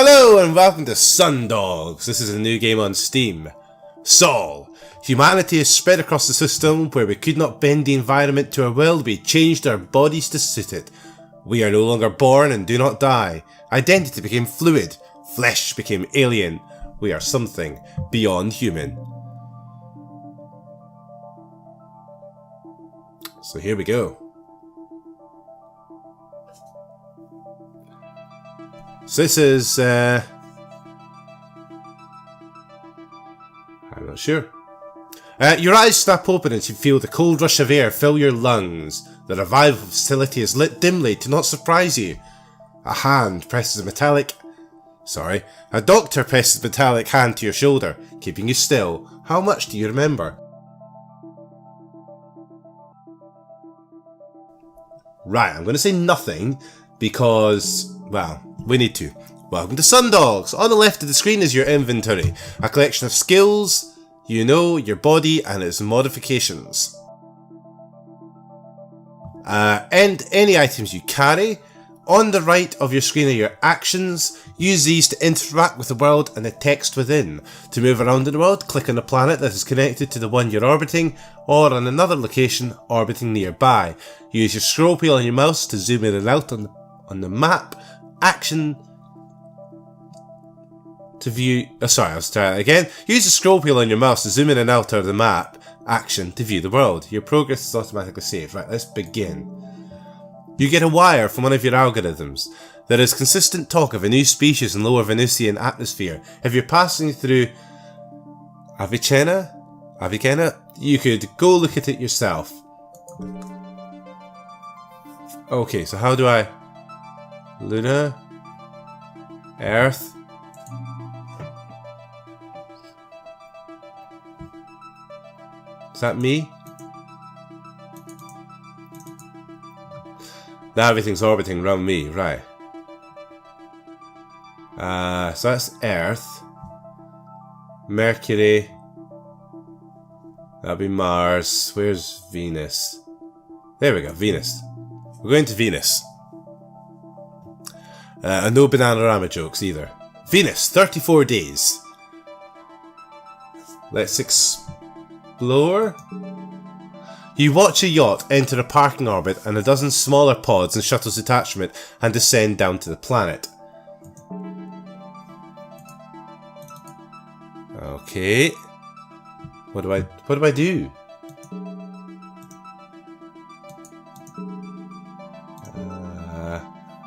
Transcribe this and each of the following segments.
Hello and welcome to Sundogs. This is a new game on Steam. Sol. Humanity is spread across the system where we could not bend the environment to our will, we changed our bodies to suit it. We are no longer born and do not die. Identity became fluid. Flesh became alien. We are something beyond human. So here we go. So this is, I'm not sure. Your eyes snap open and you feel the cold rush of air fill your lungs. The revival facility is lit dimly to not surprise you. A doctor presses a metallic hand to your shoulder, keeping you still. How much do you remember? Right, I'm going to say nothing because, well, we need to. Welcome to Sundogs. On the left of the screen is your inventory, a collection of skills, your body and its modifications. And any items you carry. On the right of your screen are your actions. Use these to interact with the world and the text within. To move around in the world, click on a planet that is connected to the one you're orbiting, or on another location orbiting nearby. Use your scroll wheel on your mouse to zoom in and out on the map. Action to view... let's try it again. Use the scroll wheel on your mouse to zoom in and out of the map. Action to view the world. Your progress is automatically saved. Right, let's begin. You get a wire from one of your algorithms. There is consistent talk of a new species in lower Venusian atmosphere. If you're passing through Avicenna, you could go look at it yourself. Okay, so how do I... Luna? Earth? Is that me? Now everything's orbiting around me, right. So that's Earth. Mercury. That'll be Mars. Where's Venus? There we go, Venus. We're going to Venus. And no Bananarama jokes either. Venus, 34 days. Let's explore. You watch a yacht enter a parking orbit and a dozen smaller pods and shuttles detachment and descend down to the planet. Okay. What do I do?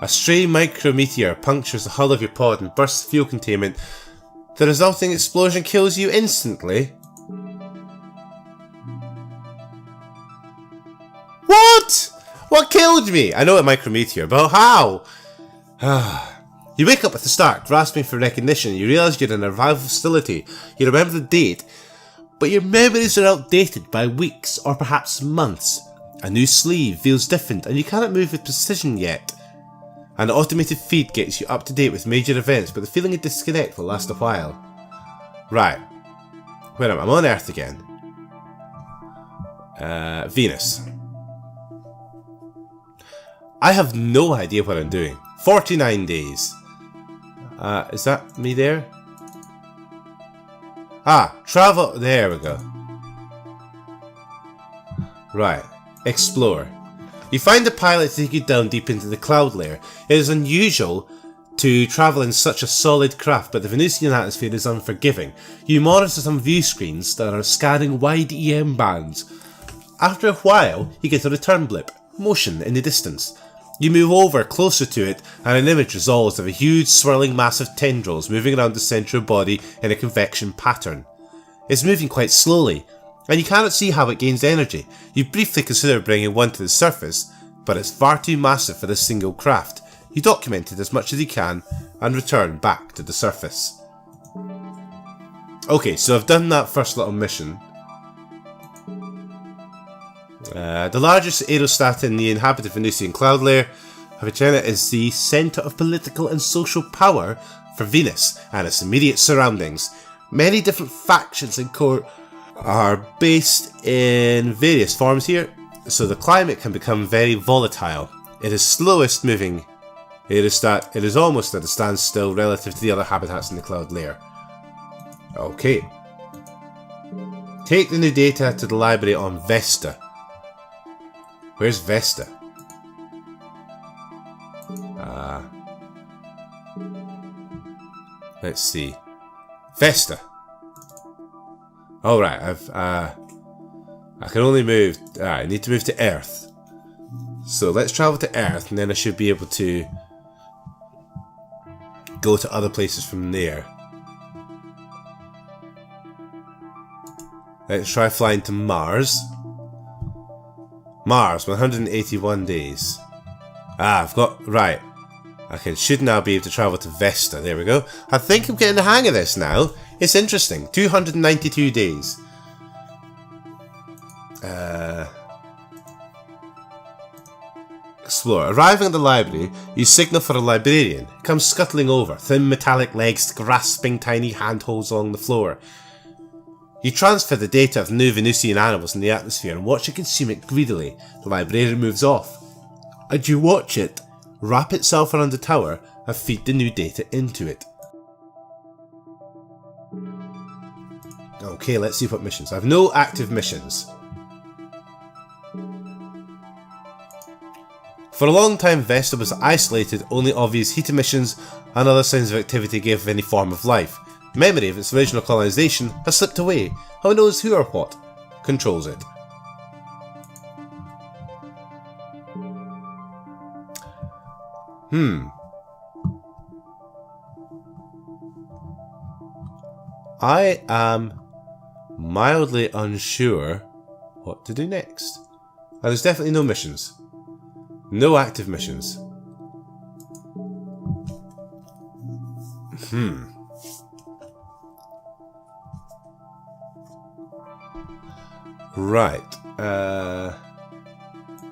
A stray micrometeor punctures the hull of your pod and bursts fuel containment. The resulting explosion kills you instantly. What? What killed me? I know a micrometeor, but how? You wake up at the start, grasping for recognition. You realise you're in a revival facility. You remember the date, but your memories are outdated by weeks or perhaps months. A new sleeve feels different and you cannot move with precision yet. An automated feed gets you up to date with major events, but the feeling of disconnect will last a while. Right. Where am I? I'm on Earth again. Venus. I have no idea what I'm doing. 49 days. Is that me there? Travel. There we go. Right. Explore. You find a pilot to take you down deep into the cloud layer. It is unusual to travel in such a solid craft, but the Venusian atmosphere is unforgiving. You monitor some view screens that are scanning wide EM bands. After a while, you get a return blip. Motion in the distance. You move over closer to it and an image resolves of a huge swirling mass of tendrils moving around the central body in a convection pattern. It's moving quite slowly, and you cannot see how it gains energy. You briefly consider bringing one to the surface, but it's far too massive for this single craft. You document it as much as you can and return back to the surface. Okay, so I've done that first little mission. The largest aerostat in the inhabited Venusian cloud layer, Avicenna is the centre of political and social power for Venus and its immediate surroundings. Many different factions and core are based in various forms here, so the climate can become very volatile. It is slowest moving It is almost at a standstill relative to the other habitats in the cloud layer. Okay. Take the new data to the library on Vesta. Where's Vesta? Let's see. Vesta. Alright, I can only move... Alright, I need to move to Earth. So let's travel to Earth, and then I should be able to go to other places from there. Let's try flying to Mars. Mars, 181 days. I've got... Right. I should now be able to travel to Vesta. There we go. I think I'm getting the hang of this now. It's interesting. 292 days. Explore. Arriving at the library, you signal for a librarian. He comes scuttling over, thin metallic legs grasping tiny handholds along the floor. You transfer the data of new Venusian animals in the atmosphere and watch it consume it greedily. The librarian moves off. And you watch it wrap itself around the tower and feed the new data into it. Okay, let's see what missions. I have no active missions. For a long time, Vesta was isolated, only obvious heat emissions and other signs of activity gave any form of life. Memory of its original colonisation has slipped away. Who knows who or what controls it? I am mildly unsure what to do next. There's definitely no missions. No active missions. Right.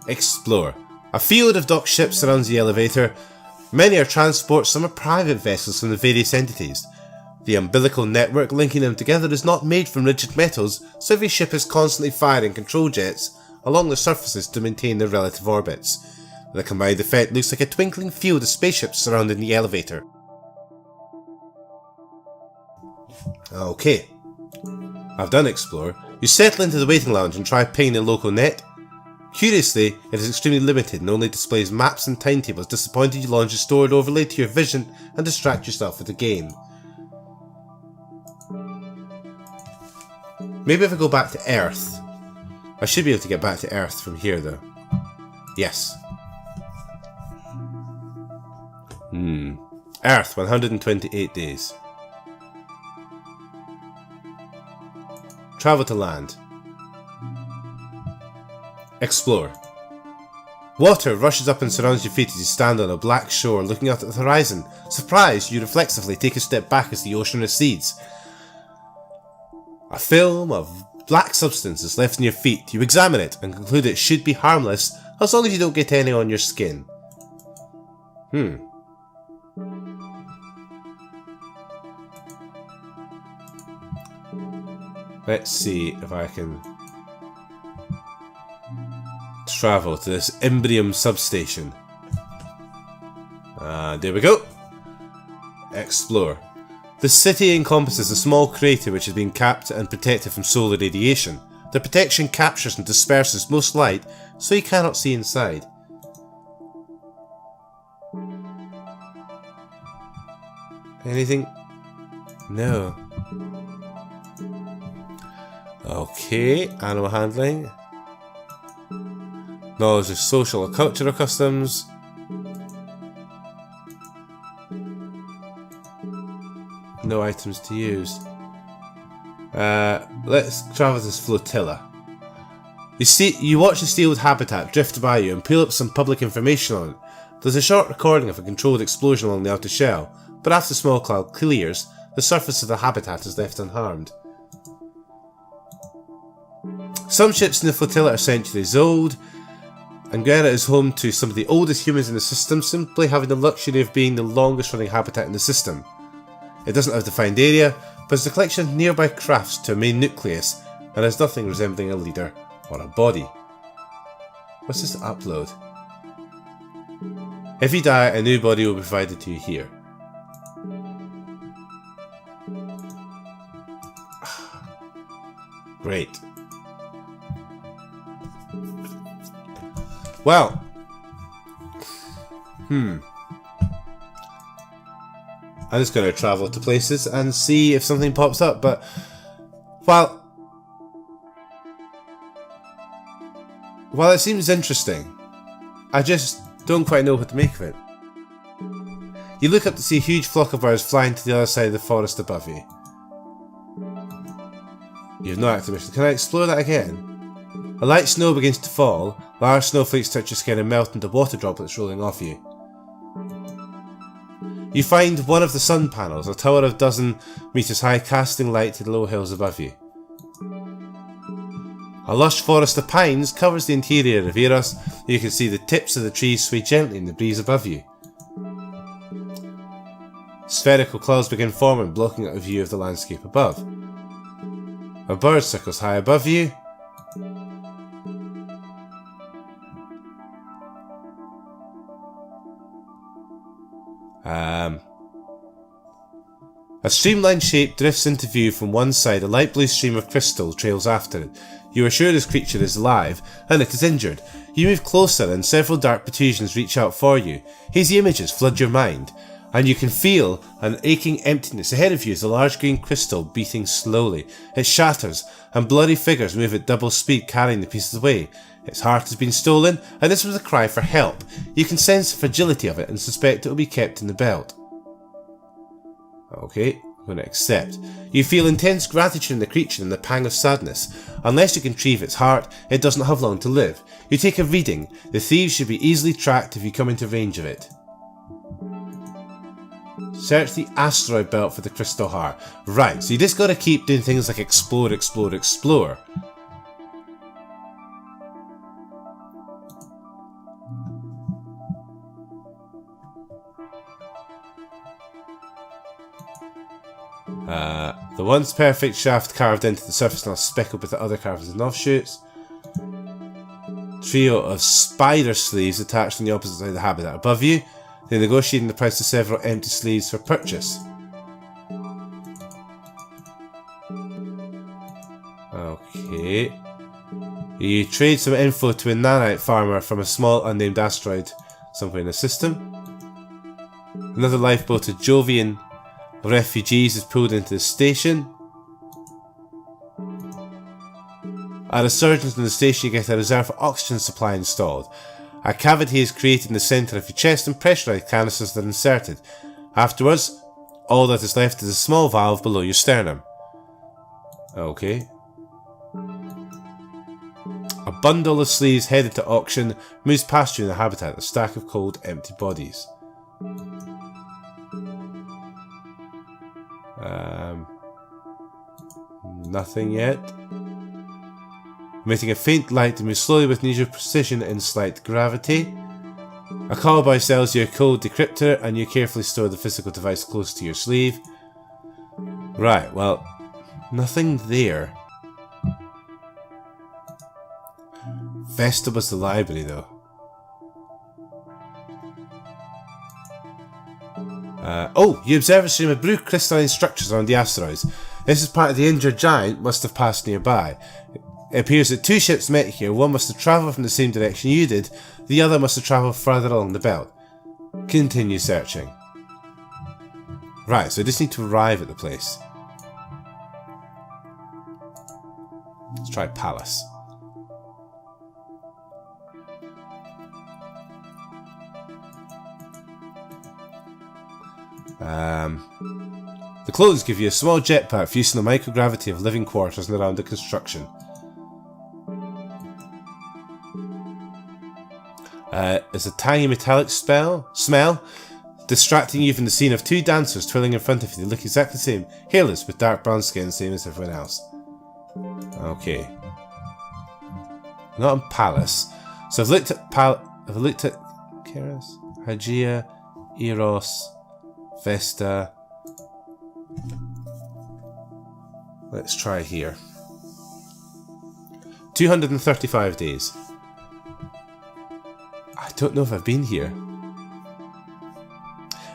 Explore. A field of docked ships surrounds the elevator. Many are transports, some are private vessels from the various entities. The umbilical network linking them together is not made from rigid metals, so every ship is constantly firing control jets along the surfaces to maintain their relative orbits. The combined effect looks like a twinkling field of spaceships surrounding the elevator. Okay. I've done Explore. You settle into the waiting lounge and try pinging the local net. Curiously, it is extremely limited and only displays maps and timetables. Disappointed, you launch a stored overlay to your vision and distract yourself with the game. Maybe if I go back to Earth. I should be able to get back to Earth from here though. Yes. Earth, 128 days. Travel to land. Explore. Water rushes up and surrounds your feet as you stand on a black shore looking out at the horizon. Surprised, you reflexively take a step back as the ocean recedes. A film of black substance is left in your feet. You examine it and conclude it should be harmless as long as you don't get any on your skin. Let's see if I can travel to this Imbrium substation. There we go. Explore. The city encompasses a small crater which has been capped and protected from solar radiation. The protection captures and disperses most light, so you cannot see inside. Anything? No. Okay, animal handling. Knowledge of social or cultural customs. No items to use. Let's travel this flotilla. You watch the sealed habitat drift by you and pull up some public information on it. There's a short recording of a controlled explosion along the outer shell, but after the small cloud clears, the surface of the habitat is left unharmed. Some ships in the flotilla are centuries old, and Guerra is home to some of the oldest humans in the system, simply having the luxury of being the longest running habitat in the system. It doesn't have a defined area, but it's a collection of nearby crafts to a main nucleus, and has nothing resembling a leader or a body. What's this upload? If you die, a new body will be provided to you here. Great. Well. I'm just going to travel to places and see if something pops up, but while it seems interesting, I just don't quite know what to make of it. You look up to see a huge flock of birds flying to the other side of the forest above you. You have no activation. Can I explore that again? A light snow begins to fall. Large snowflakes touch your skin and melt into water droplets rolling off you. You find one of the sun panels, a tower of dozen meters high, casting light to the low hills above you. A lush forest of pines covers the interior of Eros. You can see the tips of the trees sway gently in the breeze above you. Spherical clouds begin forming, blocking out a view of the landscape above. A bird circles high above you. A streamlined shape drifts into view from one side. A light blue stream of crystal trails after it. You are sure this creature is alive, and it is injured. You move closer and several dark protrusions reach out for you. Hazy images flood your mind, and you can feel an aching emptiness. Ahead of you is a large green crystal beating slowly. It shatters, and bloody figures move at double speed carrying the pieces away. Its heart has been stolen, and this was a cry for help. You can sense the fragility of it and suspect it will be kept in the belt. Okay, I'm going to accept. You feel intense gratitude in the creature and the pang of sadness. Unless you can retrieve its heart, it doesn't have long to live. You take a reading. The thieves should be easily tracked if you come into range of it. Search the asteroid belt for the crystal heart. Right, so you just got to keep doing things like explore, explore, explore. The once perfect shaft carved into the surface now speckled with the other carvings and offshoots. Trio of spider sleeves attached on the opposite side of the habitat above you. They're negotiating the price of several empty sleeves for purchase. Okay. You trade some info to a nanite farmer from a small unnamed asteroid somewhere in the system. Another lifeboat of Jovian refugees is pulled into the station. At a surgeon in the station, you get a reserve oxygen supply installed. A cavity is created in the centre of your chest and pressurised canisters are inserted. Afterwards, all that is left is a small valve below your sternum. Okay. A bundle of sleeves headed to auction moves past you in the habitat, a stack of cold, empty bodies. Nothing yet. Emitting a faint light to move slowly with unusual precision and slight gravity. A callboy sells you a code decryptor and you carefully store the physical device close to your sleeve. Right, well, nothing there. Vesta was the library though. Oh, you observe a stream of blue crystalline structures around the asteroids. This is part of the injured giant must have passed nearby. It appears that two ships met here. One must have travelled from the same direction you did. The other must have travelled further along the belt. Continue searching. Right, so I just need to arrive at the place. Let's try Palace. The clothes give you a small jetpack for use in the microgravity of living quarters and around the construction. There's a tiny metallic smell, distracting you from the scene of two dancers twirling in front of you. They look exactly the same, hairless with dark brown skin, same as everyone else. Okay. Not in Palace. So I've looked at Keras, Hygeia, Eros, Vesta. Let's try here. 235 days. I don't know if I've been here.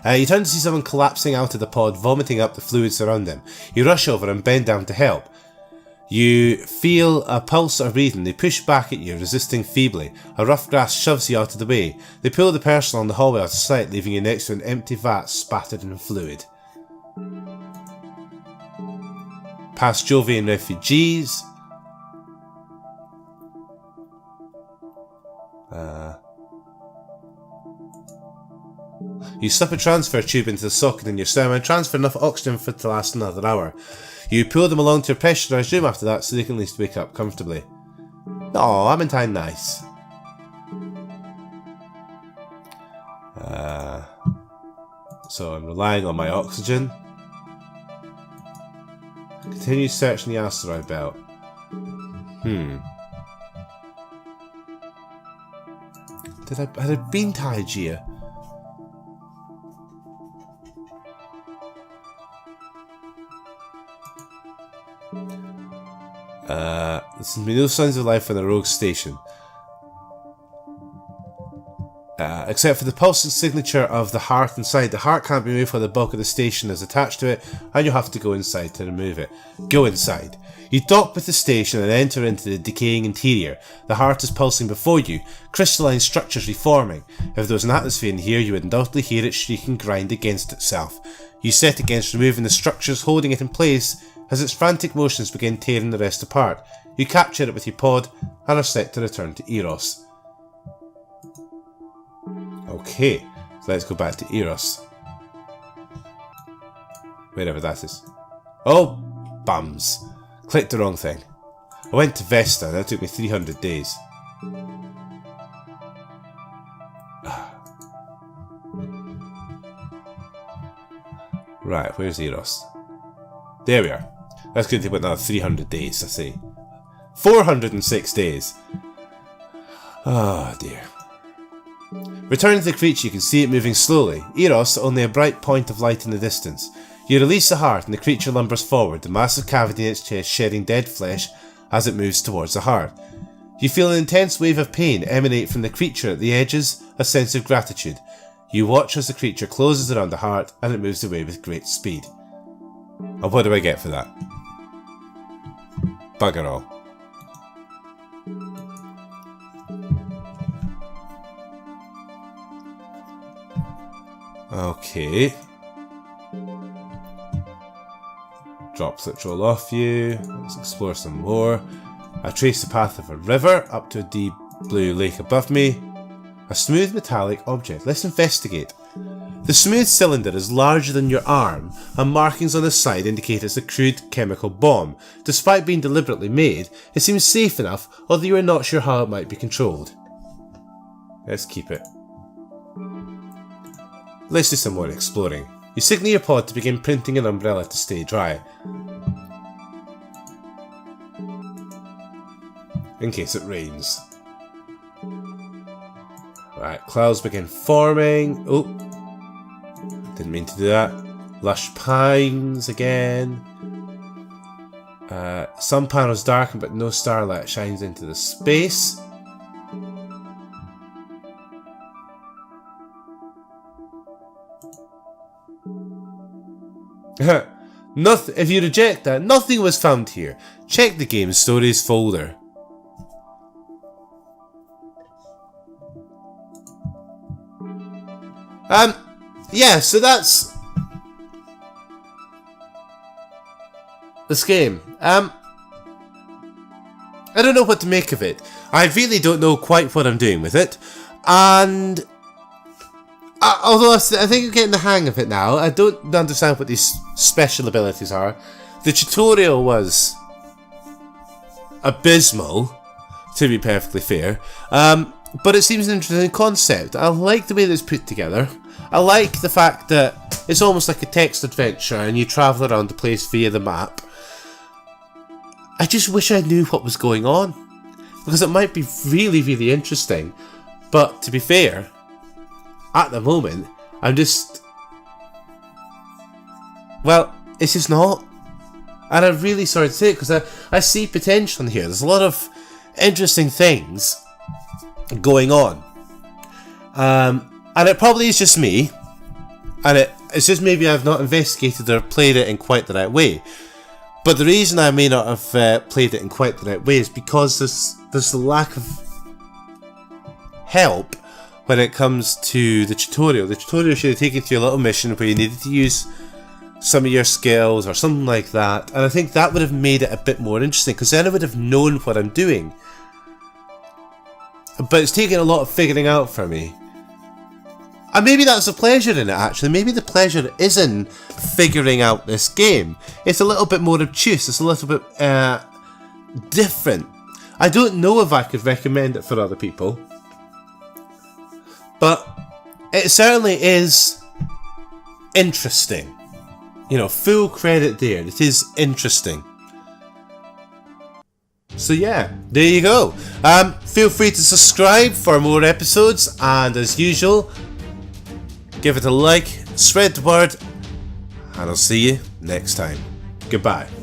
You turn to see someone collapsing out of the pod, vomiting up the fluids around them. You rush over and bend down to help. You feel a pulse or breathing. They push back at you, resisting feebly. A rough grasp shoves you out of the way. They pull the person along the hallway out of sight, leaving you next to an empty vat spattered in fluid. Past Jovian refugees. You slip a transfer tube into the socket in your stomach and transfer enough oxygen for it to last another hour. You pull them along to a pressurised room after that so they can at least wake up comfortably. Oh, I'm in time nice. So I'm relying on my oxygen. Continue searching the asteroid belt. Had I been to Hygeia? There seems to be no signs of life on the rogue station. Except for the pulsing signature of the heart inside. The heart can't be moved while the bulk of the station is attached to it, and you'll have to go inside to remove it. Go inside. You dock with the station and enter into the decaying interior. The heart is pulsing before you, crystalline structures reforming. If there was an atmosphere in here, you would undoubtedly hear it shriek and grind against itself. You set against removing the structures holding it in place as its frantic motions begin tearing the rest apart. You capture it with your pod and are set to return to Eros. Okay, so let's go back to Eros. Wherever that is. Oh, bums. Clicked the wrong thing. I went to Vesta and that took me 300 days. Right, where's Eros? There we are. That's going to take about another 300 days, I say. 406 days. Oh dear. Returning to the creature, you can see it moving slowly. Eros, only a bright point of light in the distance. You release the heart and the creature lumbers forward, the massive cavity in its chest shedding dead flesh as it moves towards the heart. You feel an intense wave of pain emanate from the creature at the edges, a sense of gratitude. You watch as the creature closes around the heart and it moves away with great speed. And what do I get for that? Bugger all. Okay. Droplets roll off you. Let's explore some more. I trace the path of a river up to a deep blue lake above me. A smooth metallic object. Let's investigate. The smooth cylinder is larger than your arm, and markings on the side indicate it's a crude chemical bomb. Despite being deliberately made, it seems safe enough, although you are not sure how it might be controlled. Let's keep it. Let's do some more exploring. You signal your pod to begin printing an umbrella to stay dry. In case it rains. Right, clouds begin forming. Oh, didn't mean to do that. Lush pines again. Some panels darken but no starlight shines into the space. Nothing. If you reject that, nothing was found here. Check the game stories folder. Yeah, so that's this game. I don't know what to make of it. I really don't know quite what I'm doing with it, and although I think I'm getting the hang of it now, I don't understand what these special abilities are. The tutorial was abysmal, to be perfectly fair, but it seems an interesting concept. I like the way that it's put together. I like the fact that it's almost like a text adventure and you travel around the place via the map. I just wish I knew what was going on, because it might be really, really interesting, but to be fair, at the moment, I'm just... well, it's just not. And I'm really sorry to say it, because I see potential in here. There's a lot of interesting things going on. And it probably is just me, And it's just maybe I've not investigated or played it in quite the right way. But the reason I may not have played it in quite the right way is because there's a lack of help when it comes to the tutorial. The tutorial should have taken you to a little mission where you needed to use some of your skills or something like that, and I think that would have made it a bit more interesting, because then I would have known what I'm doing. But it's taken a lot of figuring out for me. And maybe that's the pleasure in it, actually. Maybe the pleasure is in figuring out this game. It's a little bit more obtuse, it's a little bit different. I don't know if I could recommend it for other people, but it certainly is interesting. You know, full credit there. It is interesting. So yeah, there you go. Feel free to subscribe for more episodes, and as usual, give it a like, spread the word, and I'll see you next time. Goodbye.